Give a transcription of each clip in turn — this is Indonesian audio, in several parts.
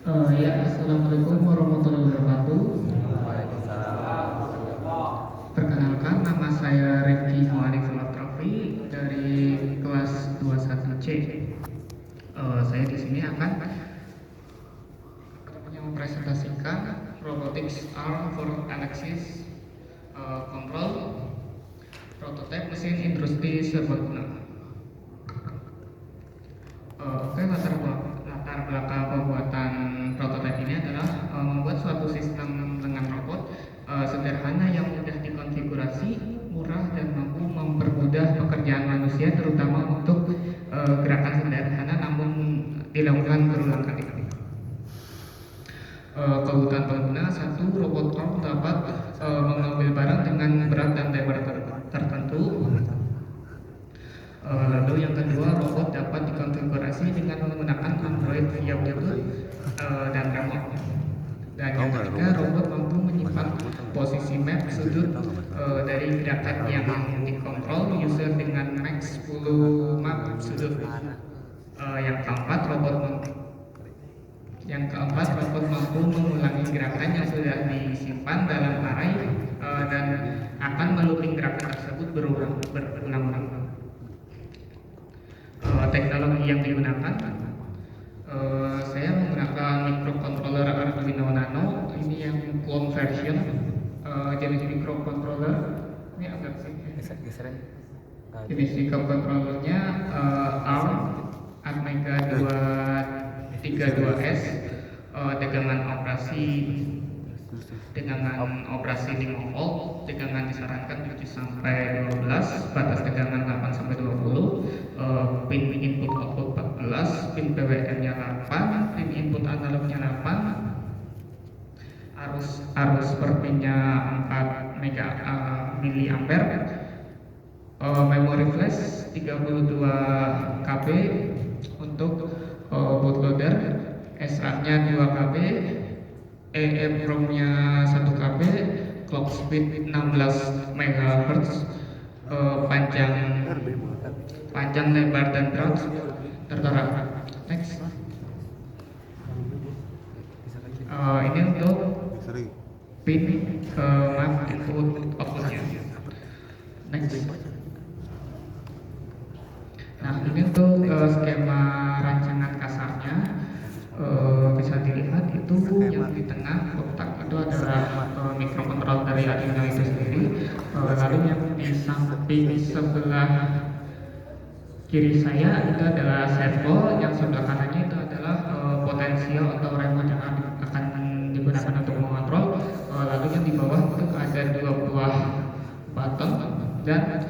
Assalamualaikum warahmatullahi wabarakatuh. Perkenalkan, nama saya Rifki Muarif Latrafi dari kelas 21C. Saya di sini akan mempresentasikan Robotics Arm for Analysis Control Prototype Mesin Industri Serbaguna. Latar belakang pembuatan prototipe ini adalah membuat suatu sistem dengan robot sederhana yang mudah dikonfigurasi, murah dan mampu mempermudah pekerjaan manusia, terutama untuk gerakan sederhana namun dilakukan berulang kali. Kebutuhan pengguna: satu, robot arm dapat mengambil barang dengan berat dan lebar tertentu. Lalu yang kedua, robot dapat dikonfigurasi dengan menggunakan Android via Bluetooth dan remote. Dan yang ketiga, robot mampu menyimpan posisi map sudut dari gerakan yang dikontrol user dengan max 10 map sudut. Yang keempat, robot mampu mengulangi gerakan yang sudah disimpan dalam array dan akan melooping gerakan tersebut berulang-ulang. Teknologi yang digunakan, saya menggunakan microcontroller Arduino Nano. Ini yang clone version. Jenis microcontroller ini agak sih. Jenis microcontrollernya ARM Atmega 232S, tegangan operasi 5 volt, tegangan disarankan 7 sampai 12, batas tegangan 8 sampai 20, pin input output 14, pin PWM-nya 8, pin input analognya 8, arus per pinnya 4 miliampere, memori flash 32 KB untuk bootloader, SRAM-nya 2 KB, EEPROM-nya 1 KB, clock speed 16 MHz, panjang lebar dan berat tertera. Next. Ini untuk pin input outputnya. Next. Nah, ini untuk skema rancangan kasarnya. Bisa dilihat itu yang di tengah kotak itu adalah mikrokontrol dari Arduino itu sendiri. Lalu yang di samping sebelah kiri saya itu adalah servo, yang sebelah kanannya itu adalah potensial atau remote yang akan digunakan untuk mengontrol. Lalu yang di bawah itu ada 2 buah button dan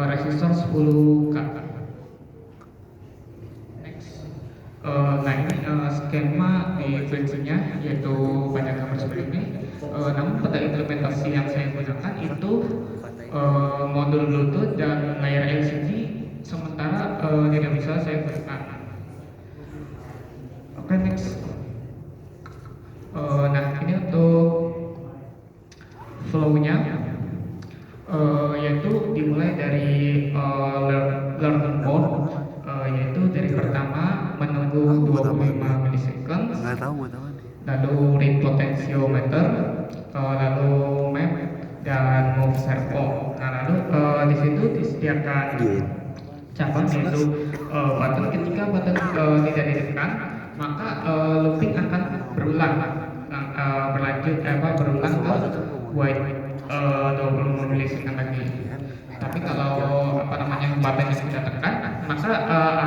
resistor 10K. Nah, ini skema di fungsinya, yaitu pada gambar seperti ini. Namun pada implementasi yang saya gunakan itu modul Bluetooth dan layar LCD, sementara tidak bisa saya gunakan. Oke, next. Nah, ini untuk flow-nya, yaitu dimulai dari learning mode, yaitu dari pertama menunggu 25 milisecond, lalu read potentiometer, lalu map dan move servo. Nah, lalu di situ disediakan cabang, yaitu button. Ketika button tidak ditekan, maka looping akan berulang ke white 25 milisecond lagi. Tapi kalau buttonnya tidak tekan, maka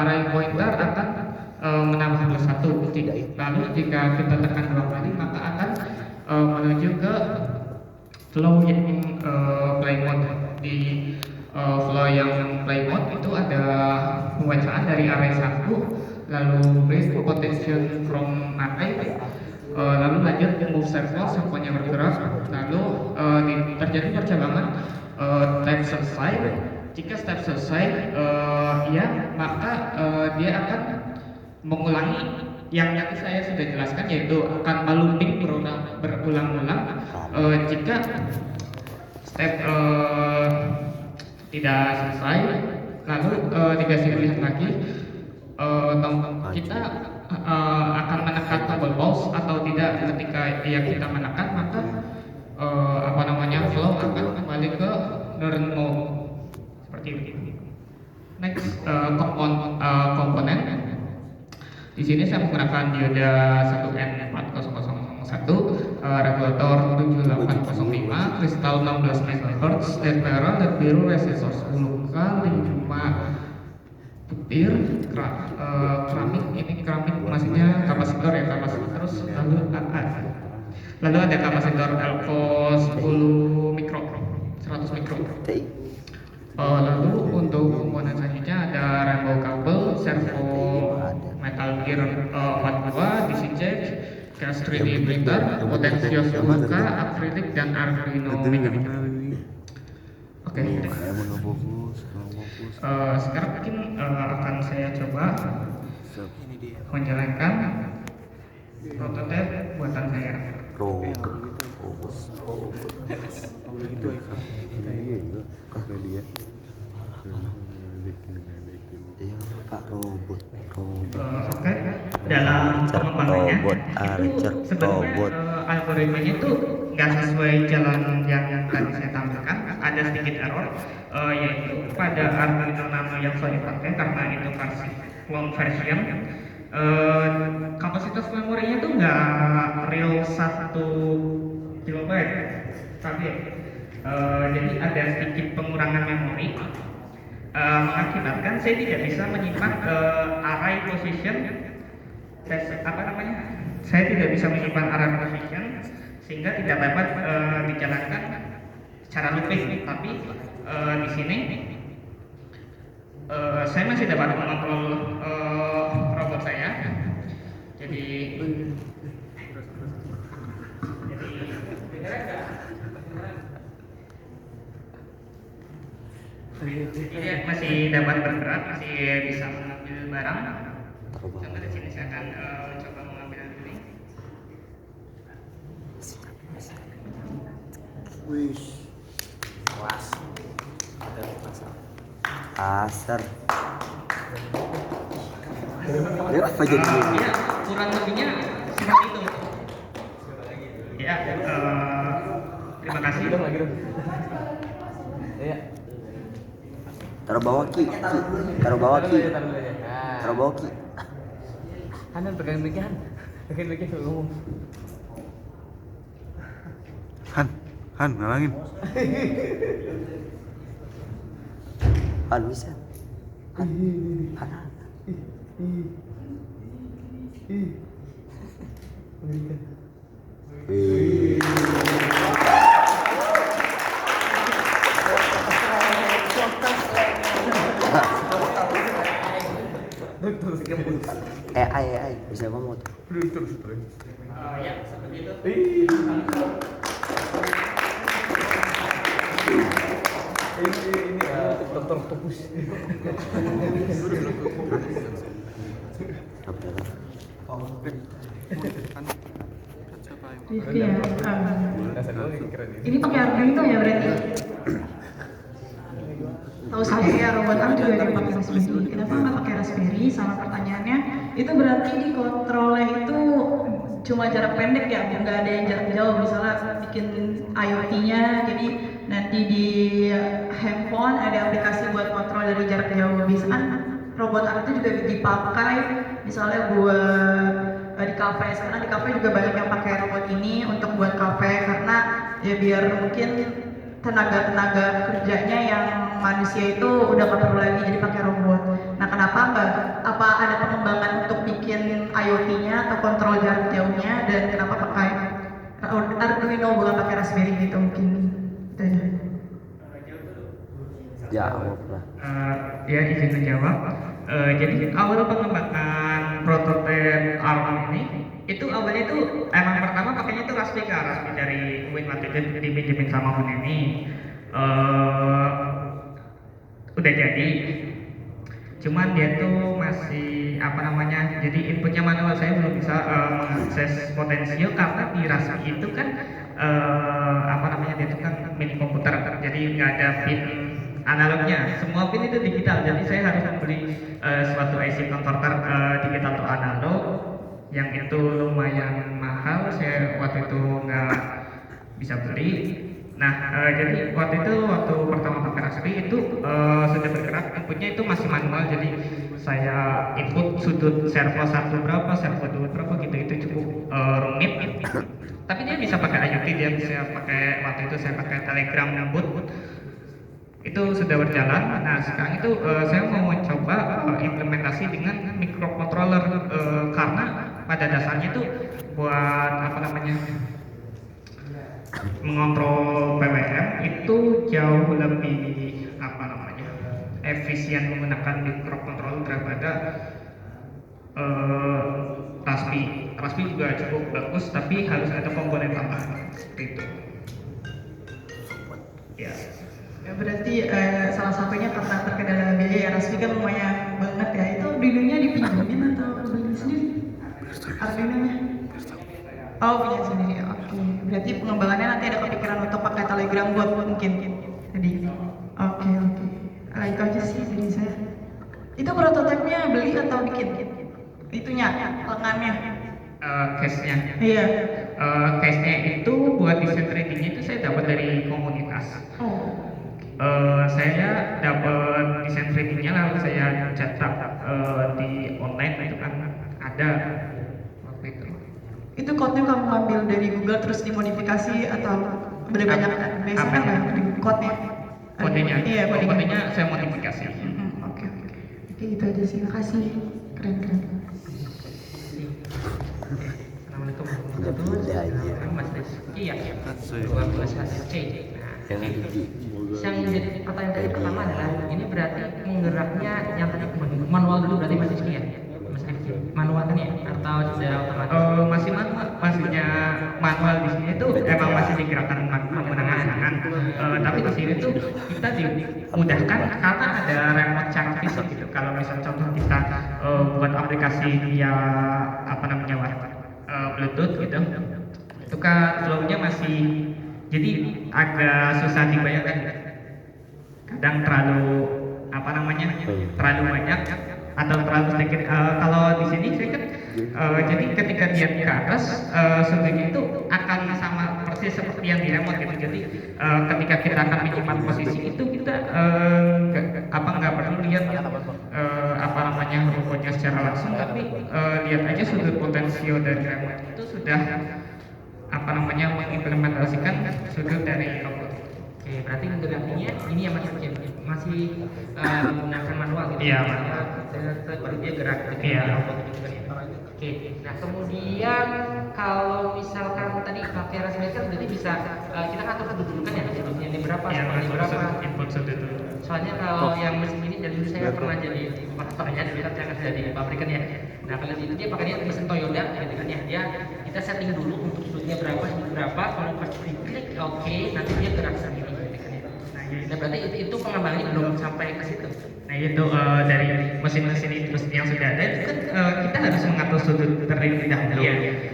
array pointer akan menambah 1. Lalu jika kita tekan 2 kali, maka akan menuju ke flow yang play mode. Di flow yang play mode itu ada pembacaan dari array 1, lalu read potential from array, lalu lanjut move servo, servonya bergerak, lalu terjadi percabangan step selesai. Jika step selesai, maka dia akan mengulangi yang tadi saya sudah jelaskan, yaitu akan melooping berulang-ulang. Jika step tidak selesai, lalu dikasih pilihan lagi, kita akan menekan tombol pause yang kita menekan, maka apa namanya flow akan kembali ke learn mode seperti itu. Next komponen. Di sini saya menggunakan dioda 1N4001, regulator 7805, kristal 16 MHz, LED merah, LED biru, resistor 10 kali 5 butir, keramik. Ini keramik maksudnya kapasitor ya, kapasitor. Terus lalu ada kapasitor Elko 10 mikro, 100 mikro. Lalu untuk komponen selanjutnya ada rainbow kabel, servo metal gear 42, DC jack, gas 3D printer, potensios buka, akrilik dan Arduino mekanika. Oke. Sekarang mungkin akan saya coba menjalankan prototipe buatan saya. Oke, dalam pengembangannya itu sebenarnya algoritmanya itu nggak sesuai jalan yang tadi saya tampilkan. Ada sedikit error, yaitu pada Arduino Nano yang saya pakai karena itu versi clone version. Kapasitas memorinya itu nggak real 1 kilobyte, tapi jadi ada sedikit pengurangan memori, mengakibatkan saya tidak bisa menyimpan array position, saya tidak bisa menyimpan array position sehingga tidak dapat dijalankan secara looping. Tapi di sini saya masih dapat mengontrol robot saya. Jadi masih dapat bergerak, masih bisa mengambil barang. Contoh di sini saya akan coba mengambil ini. Wih, kelas. Pasar. Ya, apa jadi? Ya, kurang lebihnya seperti itu. Ya, terima kasih. Iya. Taruh bawah ki. Taruh bawah ki. Taruh bawah ki. Hanan pegang mic-nya, Han. Pegang mic-nya kalau ngomong. Han, ngalangin. Han bisa. Han. AI bisa ngomong tuh. Ya, seperti itu. Ini dokter fokus. Iya. Ini pakai Arduino ya berarti? Tahu saya robot Arm juga ada yang pakai Raspberry. Kenapa nggak pakai Raspberry? Sama pertanyaannya, itu berarti di kontrolnya itu cuma jarak pendek ya, nggak ada yang jarak jauh. Misalnya bikin IoT-nya, jadi nanti di handphone ada aplikasi buat kontrol dari jarak jauh. Bisa kan robot Arm itu juga dipakai, misalnya buat di kafe. Sekarang di kafe juga banyak yang pakai robot ini untuk buat kafe karena ya biar mungkin tenaga kerjanya yang manusia itu udah nggak perlu lagi, jadi pakai robot. Nah, kenapa enggak? Apa ada pengembangan untuk bikin IoT-nya atau kontrol jarak jauhnya, dan kenapa pakai Arduino bukan pakai Raspberry gitu mungkin? Itu aja. Jawab lah. Ya, izin menjawab. Jadi awal pengembangan prototipe ARM ini itu awalnya itu emang pertama pakainya itu Raspberry dari Win waktu itu dipinjemin sama Mun ini. Udah jadi, cuman dia tuh masih jadi inputnya manual. Saya belum bisa mengakses potensio karena di Raspberry itu kan dia itu kan mini komputer, jadi nggak ada pin analognya, semua pin itu digital. Jadi saya harus membeli suatu IC converter digital to analog yang itu lumayan mahal. saya waktu itu nggak bisa beli. Nah, jadi waktu pertama pakai Raspberry itu sudah bergerak, inputnya itu masih manual, jadi saya input sudut servo 1 berapa, servo 2 berapa gitu, itu cukup rumit. Tapi dia bisa pakai IoT, dia bisa pakai, waktu itu saya pakai Telegram boot, itu sudah berjalan. Nah sekarang itu saya mau mencoba implementasi dengan microcontroller, karena pada dasarnya itu buat apa namanya, mengontrol PWM itu jauh lebih apa namanya, efisien menggunakan microcontroller daripada Raspberry juga cukup bagus, tapi harus ada komponen tambahan seperti itu. Ya. Ya, berarti salah satunya karena terkendala biaya. Raspberry kan lumayan banget ya. Itu Arduino-nya dipinjemin atau beli sendiri? Arduino-nya? Oh, punya sendiri. Oke. Berarti pengembangannya nanti ada kepikiran untuk pakai Telegram buat mungkin jadi. Oke. Itu aja sih dari saya. Itu prototipe-nya beli atau bikin? Itunya, lengannya. Case-nya. Iya. Case-nya itu buat desain 3D-nya itu saya dapat dari komunitas. Oh. Saya dapat desain 3D-nya lalu saya cetak di online, itu kan ada waktu itu. Itu code-nya kamu ambil dari Google terus dimodifikasi atau berbanyak biasanya apa? Code-nya? Kodenya? Iya, kodenya saya modifikasi. Oke. Oke, itu aja sih. Makasih. Keren. Assalamualaikum Udah pindah aja. Mas Rizky ya? Saya. Mas Rizky. Yang di Yang jadi pertanyaan tadi pertama adalah ini berarti menggeraknya yang tadi manual dulu berarti Mas Rizky ya? Mas Rizky manual kan ya? Atau sudah otomatis? Masih manual, maksudnya manual di sini tuh emang masih digerakkan menggunakan tangan. Tapi di sini tuh kita dimudahkan karena ada remote secara fisik gitu. Kalau misal contoh kita buat aplikasi via apa namanya Bluetooth gitu, itu kan flow-nya masih, jadi agak susah dibayangkan. Kadang terlalu apa namanya, terlalu banyak atau terlalu sedikit. Kalau di sini saya kan jadi ketika dia ke atas sudutnya itu akan sama persis seperti yang di remote gitu. Jadi ketika kita akan menyimpan posisi itu kita nggak perlu lihat apa namanya robotnya secara langsung, tapi lihat aja sudut potensio dari remote itu sudah apa namanya mengimplementasikan sudut dari robot. Oke, berarti geraknya ini yang masih menggunakan manual gitu. Iya. Baru dia gerak gitu. Iya. Oke, nah kemudian kalau misalkan tadi pakai Raspberry kan berarti bisa kita ngatur kedudukan ya, sudutnya ini berapa, Iya, ini berapa. input sudut dulu. Soalnya kalau yang mesin ini dari dulu saya pernah jadi operatornya, dulu kan saya kerja di pabrikan ya. Nah kalau itu dia pakainya mesin Toyota gitu kan ya, dia kita setting dulu untuk sudutnya berapa, ini berapa, kalau pas diklik oke, nanti dia gerak sendiri gitu kan ya. Nah berarti itu pengembangannya belum sampai ke situ. Nah itu dari mesin-mesin itu yang sudah ada itu kan kita harus mengatur sudut terlebih dahulu.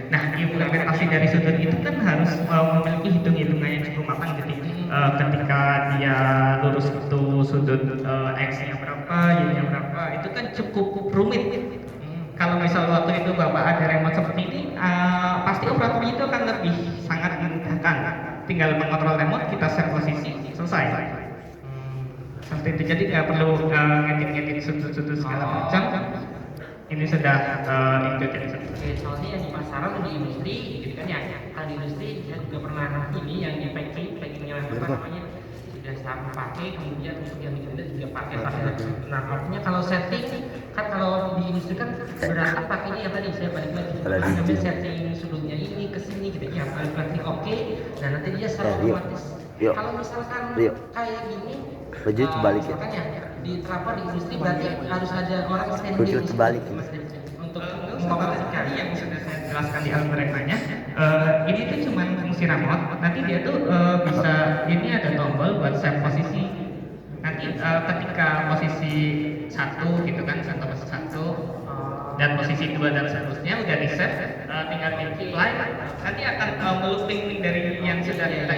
Nah implementasi dari sudut itu kan harus memiliki hitung-hitungan yang cukup matang. Jadi ketika dia lurus itu sudut X-nya berapa, Y-nya berapa, itu kan cukup rumit. Kalau misal waktu itu Bapak ada remote seperti ini, pasti operatornya itu akan lebih sangat memudahkan. Tinggal mengontrol remote, kita set posisi, selesai. Seperti itu, jadi nggak perlu ngedit sudut-sudut segala macam. Ini sudah itu jadi seperti. Oke, soalnya yang di pasaran di industri gitu kan ya. Kalau di industri saya juga pernah ini yang di packingnya apa namanya sudah sama pakai, kemudian untuk yang di juga pakai. Nah artinya kalau setting kan kalau di industri kan berarti pakainya yang tadi saya balik lagi namanya setting sudutnya ini ke sini gitu ya, balik oke, dan nanti dia secara otomatis. Kalau misalkan kayak gini baju terbalik ya. Makanya diterapkan di industri berarti harus ada orang standing Baju terbalik ya. untuk Mengoperasikan yang sudah saya jelaskan di algoritmanya. Ini tuh cuma fungsi remote. Nanti dia tuh bisa, ini ada tombol buat save posisi. Nanti ketika posisi 1 gitu kan, satu dan posisi 2 dan seterusnya udah di save, tinggal di play, nanti akan melooping dari yang sudah kita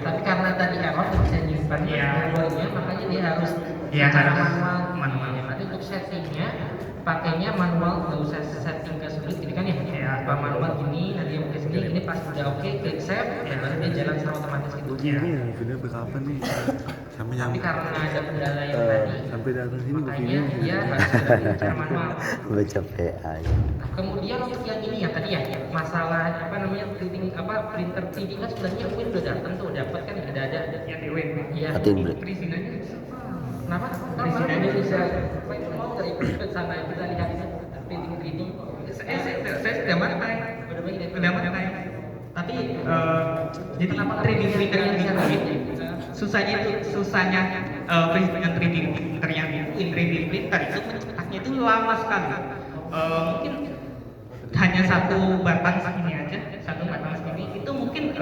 tapi karena tadi error bisa nyimpan dua-duanya, makanya dia harus manual. Nanti untuk settingnya pakainya manual, nggak usah setting ke sudut gitu kan ya. Manual gini, nanti yang pakai ini pas udah oke klik save ya baru dia jalan secara otomatis gitu. Ini video berkapan nih? Sampai Tapi nyampe karena ada kendala yang tadi, sampai datang sini makanya begini. dia harus dilakukan secara manual. Baca PA. Nah, kemudian untuk yang ini ya tadi ya masalah apa namanya printer 3D kan sebenarnya Win udah datang tuh dapat kan ada yang di web. iya. Matiin bro. Perizinannya Kenapa? Perizinannya bisa apa itu mau nggak ikut ke sana kita lihat printing 3D. saya sudah matai. Udah baik deh. Udah matai. Tapi jadi Kenapa 3D printer yang bisa bisa susahnya perizinan 3D printer yang 3D printer itu mencetaknya itu lama sekali. Mungkin hanya satu batang segini aja, satu batang segini itu mungkin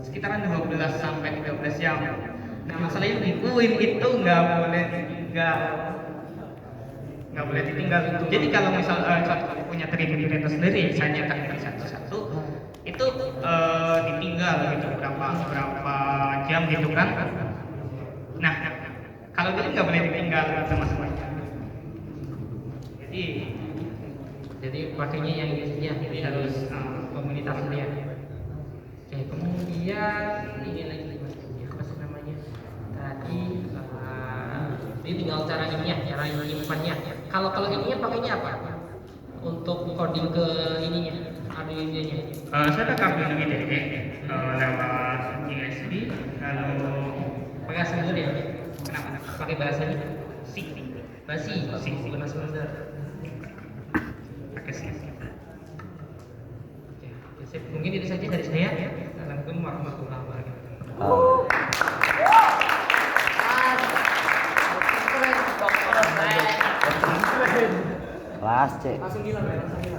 sekitaran 12 sampai 13 jam. Nah masalahnya di UIN itu nggak boleh ditinggal. Jadi kalau misal contoh punya 3D printer sendiri, saya nyetakkan satu-satu itu ditinggal gitu berapa jam gitu kan. Nah kalau ini nggak boleh ditinggal sama semuanya. Jadi pakainya yang ini saja, Jadi harus komunitas dia. Oke, kemudian ini lagi apa sih namanya? Tadi ini tinggal cara ini ya, cara menyimpannya. Kalau ininya pakainya apa? Untuk coding ke ininya, Arduino-nya. Saya ada kabel IDE lewat USB lalu Pakai asal dulu ya? kenapa? Pakai bahasanya? SIG. Basi, bukan asal bener. Pakai SIG. Oke, sip. Mungkin itu saja dari saya. Assalamualaikum warahmatullahi wabarakatuh. Kelas C.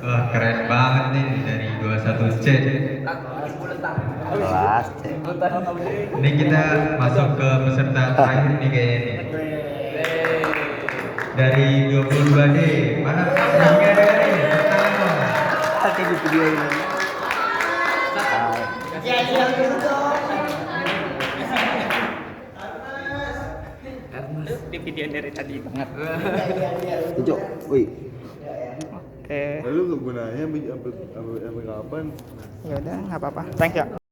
Wah, keren banget nih dari 21C. Kelas C. Ini kita masuk ke peserta terakhir nih kayaknya nih. Dari 22D. Mana pastinya ada nih? Tangan dong. Nanti di video ini. Di video dari tadi banget. Lucu. Wih. Oke. Lalu kegunaannya sampai kapan? Ya udah nggak apa-apa. Thank you.